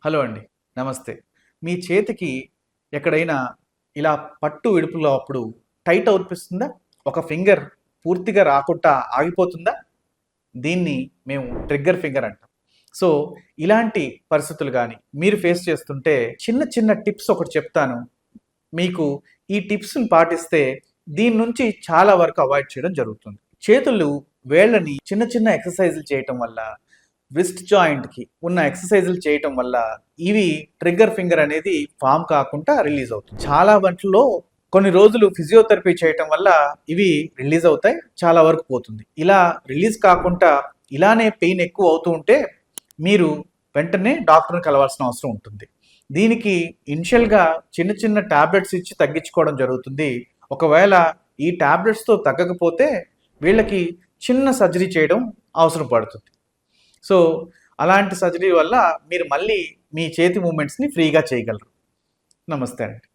Hello అండి. నమస్తే. మీ చేతికి ఎక్కడైనా ఇలా పట్టు విడుపులో అప్పుడు టైట్ అనిపిస్తుందా? ఒక ఫింగర్ పూర్తిగా రాకుండా ఆగిపోతుందా? దీన్ని మేము ట్రిగ్గర్ ఫింగర్ అంటాం. సో, ఇలాంటి పరిస్థితులు గాని మీరు ఫేస్ చేస్తుంటే చిన్న చిన్న టిప్స్ ఒకటి చెప్తాను. మీకు ఈ టిప్స్‌ని పాటిస్తే దీని నుంచి చాలా వరకు అవాయిడ్ చేయడం జరుగుతుంది. చేతులు వేళ్ళని చిన్న చిన్న ఎక్సర్‌సైజులు చేయటం వల్ల రిస్ట్ జాయింట్‌కి ఉన్న ఎక్సర్‌సైజులు చేయటం వల్ల ఇవి ట్రిగ్గర్ ఫింగర్ అనేది ఫార్మ్ కాకుండా రిలీజ్ అవుతుంది. చాలా వాటిల్లో కొన్ని రోజులు ఫిజియోథెరపీ చేయటం వల్ల ఇవి రిలీజ్ అవుతాయి. చాలా వరకు పోతుంది. ఇలా రిలీజ్ కాకుండా ఇలానే పెయిన్ ఎక్కువ అవుతూ ఉంటే మీరు వెంటనే డాక్టర్‌ని కలవాల్సిన అవసరం ఉంటుంది. దీనికి ఇనిషియల్‌గా చిన్న చిన్న టాబ్లెట్స్ ఇచ్చి తగ్గించుకోవడం జరుగుతుంది. ఒకవేళ ఈ టాబ్లెట్స్‌తో తగ్గకపోతే వీళ్ళకి చిన్న సర్జరీ చేయడం అవసరం పడుతుంది. సో, అలాంటి సర్జరీ వల్ల మీరు మళ్ళీ మీ చేతి మూవ్‌మెంట్స్‌ని ఫ్రీగా చేయగలరు. నమస్తే అండి.